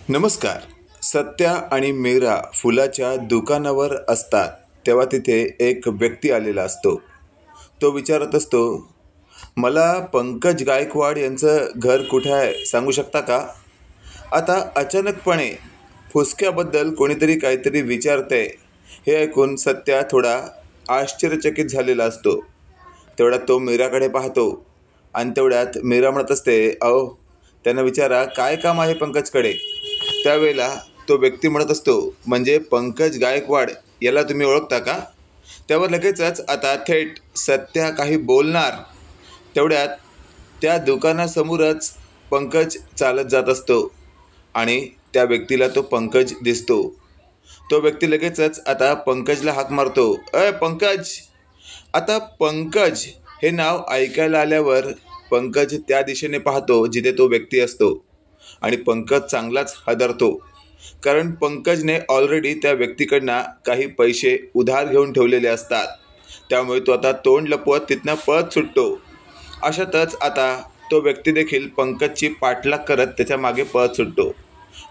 नमस्कार. सत्या आणि मीरा फुलाच्या दुकानावर असतात तेव्हा तिथे एक व्यक्ती आलेला असतो. तो विचारत असतो, मला पंकज गायकवाड यांचं घर कुठे आहे सांगू शकता का? आता अचानकपणे फुसक्याबद्दल कोणीतरी काहीतरी विचारतंय हे ऐकून सत्या थोडा आश्चर्यचकित झालेला असतो. तेवढ्यात तो मीराकडे पाहतो आणि तेवढ्यात मीरा म्हणत असते, अहो त्यांना विचारा काय काम आहे पंकजकडे. त्यावेळेला तो व्यक्ती म्हणत असतो, म्हणजे पंकज गायकवाड याला तुम्ही ओळखता का? त्यावर लगेचच आता थेट सत्या काही बोलणार तेवढ्यात त्या दुकानासमोरच पंकज चालत जात असतो आणि त्या व्यक्तीला तो पंकज दिसतो. तो व्यक्ती लगेचच आता पंकजला हाक मारतो, अय पंकज. आता पंकज हे नाव ऐकायला आल्यावर पंकज त्या दिशेने पाहतो जिथे तो व्यक्ती असतो आणि पंकज चांगलाच हादरतो. कारण पंकजने ऑलरेडी त्या व्यक्तीकडनं काही पैसे उधार घेऊन ठेवलेले असतात. त्यामुळे तो आता तोंड लपवत तिथनं पळत सुटतो. अशातच आता तो व्यक्ती देखील पंकजची पाठलाग करत त्याच्या मागे पळत सुटतो.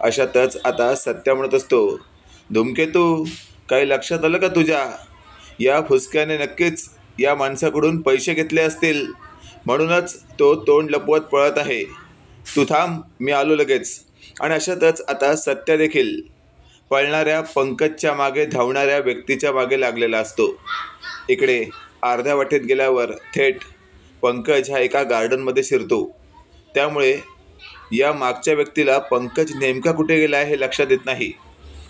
अशातच आता सत्या म्हणत असतो, धूमकेतू काही लक्षात आलं का तुझ्या? या फुसक्याने नक्कीच या माणसाकडून पैसे घेतले असतील, म्हणूनच तो तोंड लपवत पळत आहे. तू थांब, मी आलो लगेच. आणि अशातच आता सत्या देखील पळणाऱ्या पंकजच्या मागे धावणाऱ्या व्यक्तीच्या मागे लागलेला असतो. इकडे अर्ध्या वाटेत गेल्यावर थेट पंकज हा एका गार्डनमध्ये शिरतो. त्यामुळे या मागच्या व्यक्तीला पंकज नेमका कुठे गेला आहे हे लक्षात येत नाही.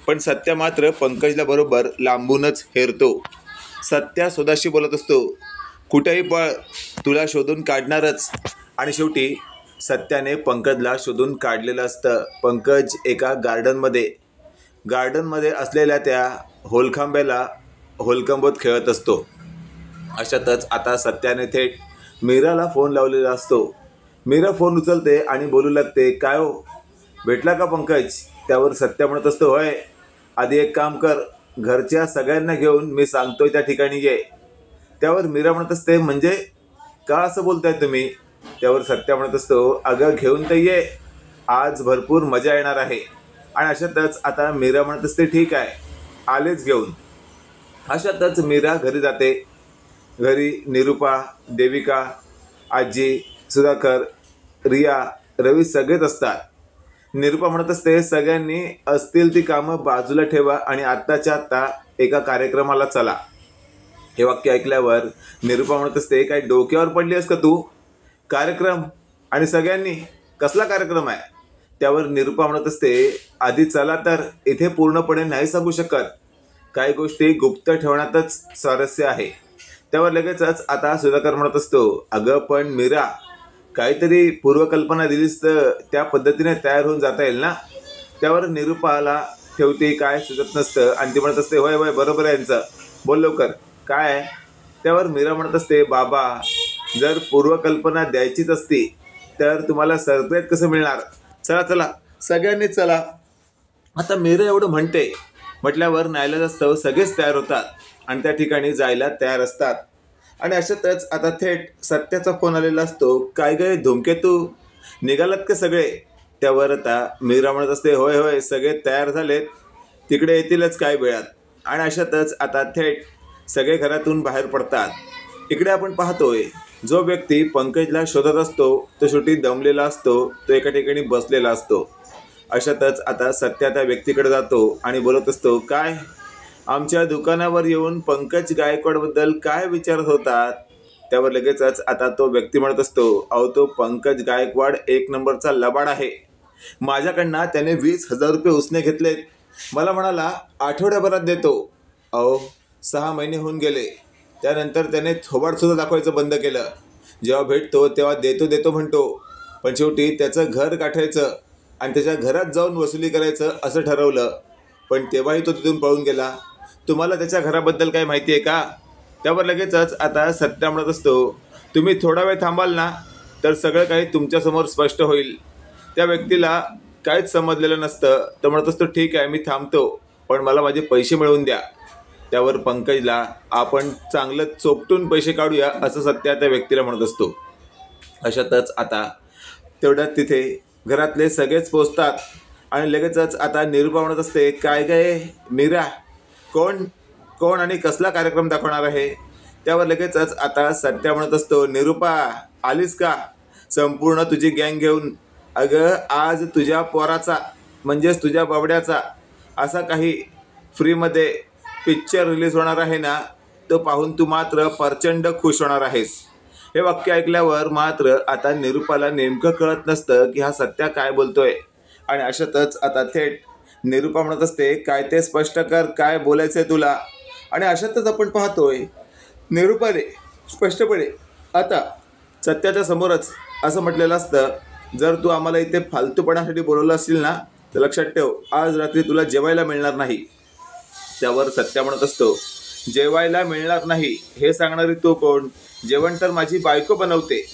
पण सत्या मात्र पंकजला बरोबर लांबूनच हेरतो. सत्या स्वतःशी बोलत असतो, कुठेही पळ, तुला शोधून काढणारच. आणि शेवटी सत्याने पंकजला शोधून काढलेलं असतं. पंकज एका गार्डनमध्ये असलेल्या त्या होलखांब्याला होलकंबोत खेळत असतो. अशातच आता सत्याने थेट मीराला फोन लावलेला असतो. मीरा फोन उचलते आणि बोलू लागते, काय हो, भेटला का पंकज? त्यावर सत्या म्हणत असतो, होय, आधी एक काम कर, घरच्या सगळ्यांना घेऊन मी सांगतोय त्या ठिकाणी ये. त्यावर मीरा म्हणत असते, म्हणजे का असं बोलताय तुम्ही? त्यावर सत्या म्हणत असतो, अगं घेऊन तर ये, आज भरपूर मजा येणार आहे. आणि अशातच आता मीरा म्हणत असते, ठीक आहे, आलेच घेऊन. अशातच मीरा घरी जाते. घरी निरूपा, देविका, आजी, सुधाकर, रिया, रवी सगळेच असतात. निरूपा म्हणत असते, सगळ्यांनी असतील ती कामं बाजूला ठेवा आणि आत्ताच्या आत्ता एका कार्यक्रमाला चला. हे वाक्य ऐकल्यावर निरूपा म्हणत असते, काय डोक्यावर पडली आहेस का तू? कार्यक्रम आणि सगळ्यांनी? कसला कार्यक्रम आहे? त्यावर निरूपा म्हणत असते, आधी चला, तर इथे पूर्णपणे नाही सांगू शकत, काही गोष्टी गुप्त ठेवण्यातच स्वारस्य आहे. त्यावर लगेचच आता सुधाकर म्हणत असतो, अगं पण मीरा, काहीतरी पूर्वकल्पना दिलीस तर त्या पद्धतीने तयार होऊन जाता येईल ना. त्यावर निरूपाला ठेवते काय सुचत नसतं आणि ती म्हणत असते, होय होय बरोबर आहे यांचं, बोल लवकर, काय आहे? त्यावर मीरा म्हणत असते, बाबा, जर पूर्वकल्पना द्यायचीच असती तर तुम्हाला सरप्राईज कसं मिळणार? चला चला, सगळ्यांनीच चला. आता मीरा एवढं म्हणते म्हटल्यावर नाईलाजास्तव सगळेच तयार होतात आणि त्या ठिकाणी जायला तयार असतात. आणि अशातच आता थेट सत्याचा फोन आलेला असतो, काय गं धूमकेतू, निघालात का सगळे? त्यावर आता मीरा म्हणत असते, होय होय सगळे तयार झालेत, तिकडे येतीलच काही वेळात. आणि अशातच आता थेट सगळे घरातून बाहेर पडतात. इकडे आपण पाहतोय जो व्यक्ती पंकजला शोधत असतो तो शेवटी दमलेला असतो, तो एका ठिकाणी बसलेला असतो. अशातच आता सत्या त्या व्यक्तीकडे जातो आणि बोलत असतो, काय आमच्या दुकानावर येऊन पंकज गायकवाडबद्दल काय विचारत होतात? त्यावर लगेचच आता तो व्यक्ती म्हणत असतो, अहो तो पंकज गायकवाड एक नंबरचा लबाड आहे. माझ्याकडनं त्याने 20,000 रुपये उसने घेतलेत. मला म्हणाला आठवड्याभरात देतो. अहो 6 महिने होऊन गेले. त्यानंतर त्याने थोबाडसुद्धा दाखवायचं बंद केलं. जेव्हा भेटतो तेव्हा देतो देतो म्हणतो, पण शेवटी त्याचं घर गाठायचं आणि त्याच्या घरात जाऊन वसुली करायचं असं ठरवलं. पण तेव्हाही तो तिथून पळून गेला. तुम्हाला त्याच्या घराबद्दल काही माहिती आहे का? त्यावर लगेचच आता सत्या म्हणत असतो, तुम्ही थोडा वेळ थांबाल ना तर सगळं काही तुमच्यासमोर स्पष्ट होईल. त्या व्यक्तीला काहीच समजलेलं नसतं. तो म्हणत असतो, ठीक आहे मी थांबतो, पण मला माझे पैसे मिळवून द्या. त्यावर पंकजला आपण चांगलं चोपटून पैसे काढूया असं सत्या त्या व्यक्तीला म्हणत असतो. अशातच आता तेवढ्यात तिथे घरातले सगळेच पोचतात आणि लगेचच आता निरूपा म्हणत असते, काय काय मीरा, कोण कोण आणि कसला कार्यक्रम दाखवणार आहे? त्यावर लगेचच आता सत्या म्हणत असतो, निरूपा आलीस का संपूर्ण तुझी गँग घेऊन? अगं आज तुझ्या पोराचा म्हणजेच तुझ्या बाबड्याचा असा काही फ्रीमध्ये पिक्चर रिलीज होणार आहे ना, तो पाहून तू मात्र प्रचंड खुश होणार आहेस. हे वाक्य ऐकल्यावर मात्र आता निरूपाला नेमकं कळत नसतं की हा सत्या काय बोलतोय. आणि अशातच आता थेट निरूपा म्हणत असते, काय ते स्पष्ट कर, काय बोलायचंय तुला? आणि अशातच आपण पाहतोय निरूपाने स्पष्टपणे आता सत्याच्या समोरच असं म्हटलेलं असतं, जर तू आम्हाला इथे फालतूपणासाठी बोलवलं असशील ना, तर लक्षात ठेव, आज रात्री तुला जेवायला मिळणार नाही. त्यावर सत्या म्हणत असतो, जेवायला मिळणार नाही हे सांगणारी तू कोण? जेवण तर माझी बायको बनवते,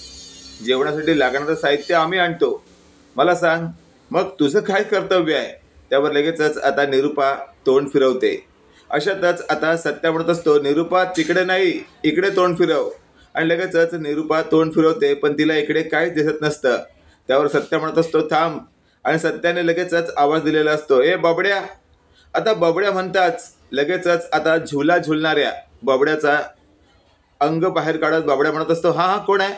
जेवणासाठी लागणारं साहित्य आम्ही आणतो. मला सांग, मग तुझं काय कर्तव्य आहे? त्यावर लगेचच आता निरूपा तोंड फिरवते. अशातच आता सत्या म्हणत असतो, निरूपा तिकडे नाही, इकडे तोंड फिरव. आणि लगेचच निरूपा तोंड फिरवते, पण तिला इकडे काहीच दिसत नसतं. त्यावर सत्या म्हणत असतो, थांब. आणि सत्याने लगेचच आवाज दिलेला असतो, ए बबड्या. आता बबड्या म्हणताच लगेचच आता झुला झुलणाऱ्या बबड्याचा अंग बाहेर काढत बबड्या म्हणत असतो, हा हा कोण आहे?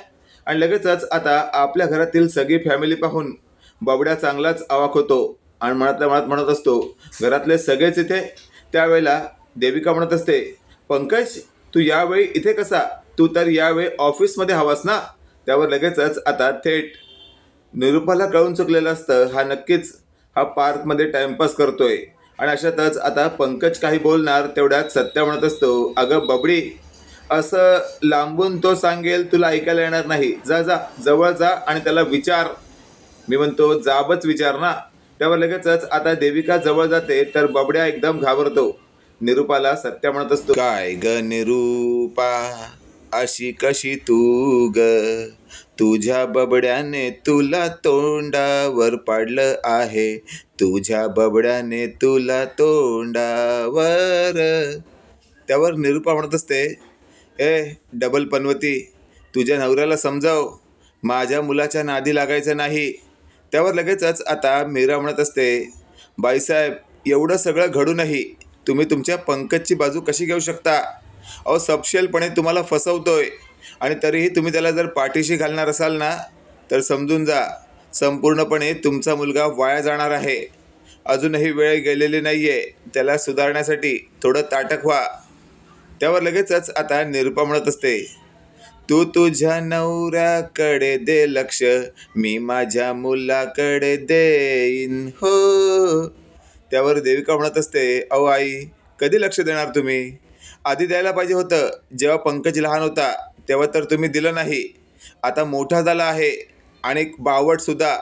आणि लगेचच आता आपल्या घरातील सगळी फॅमिली पाहून बबड्या चांगलाच अवाक होतो आणि मनातल्या मनात म्हणत असतो, घरातले सगळेच इथे? त्यावेळेला देविका म्हणत असते, पंकज तू यावेळी इथे कसा? तू तर यावेळी ऑफिसमध्ये हवास ना? त्यावर लगेचच आता थेट निरूपाला कळून चुकलेलं असतं, हा नक्कीच हा पार्कमध्ये टाइमपास करतोय. आणि अशातच आता पंकज काही बोलणार तेवढ्यात सत्या म्हणत असतो, अगं बबडी, असं लांबून तो सांगेल तुला ऐकायला येणार नाही. जा जा, जवळ जा आणि त्याला विचार. मी म्हणतो जाबच विचार ना. त्यावर लगेचच आता देविका जवळ जाते तर बबड्या एकदम घाबरतो. निरूपाला सत्या म्हणत असतो, काय ग निरूपा, अशी कशी तू ग? तुझ्या बबड्याने तुला तोंडावर पाडलं आहे, तुझ्या बबड्याने तुला तोंडावर. त्यावर निरूपा म्हणत असते, ए डबल पनवती, तुझ्या नवऱ्याला समजाव, माझ्या मुलाच्या नादी लागायचं नाही. त्यावर लगेचच आता मीरा म्हणत असते, बाईसाहेब एवढं सगळं घडूनही तुम्ही तुमच्या पंकजची बाजू कशी घेऊ शकता? अहो सपशेलपणे तुम्हाला फसवतोय आणि तरीही तुम्ही त्याला जर पाठीशी घालणार असाल ना, तर समजून जा, संपूर्णपणे तुमचा मुलगा वाया जाणार आहे. अजूनही वेळ गेलेली नाही आहे, त्याला सुधारण्यासाठी थोडं ताटक व्हा. त्यावर लगेचच आता निरूपा म्हणत असते, तू तुझ्या नवऱ्याकडे दे लक्ष, मी माझ्या मुलाकडे देईन हो. त्यावर देविका म्हणत असते, अहो आई, कधी लक्ष देणार तुम्ही? आधी द्यायला पाहिजे होतं, जेव्हा पंकज लहान होता तेव्हा तर तुम्ही दिलं नाही. आता मोठा झाला आहे आणि बावटसुद्धा,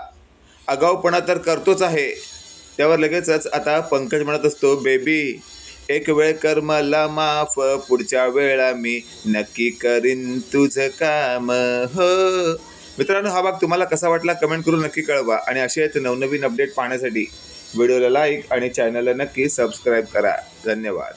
आगाऊपणा तर करतोच आहे. त्यावर लगेचच आता पंकज म्हणत असतो, बेबी एक वेळ कर मला माफ, पुढच्या वेळा मी नक्की करीन तुझं काम हो. मित्रांनो, हा भाग तुम्हाला कसा वाटला कमेंट करून नक्की कळवा. आणि असे आहेत नवनवीन अपडेट पाहण्यासाठी व्हिडिओला लाईक आणि चॅनलला नक्की सबस्क्राईब करा. धन्यवाद.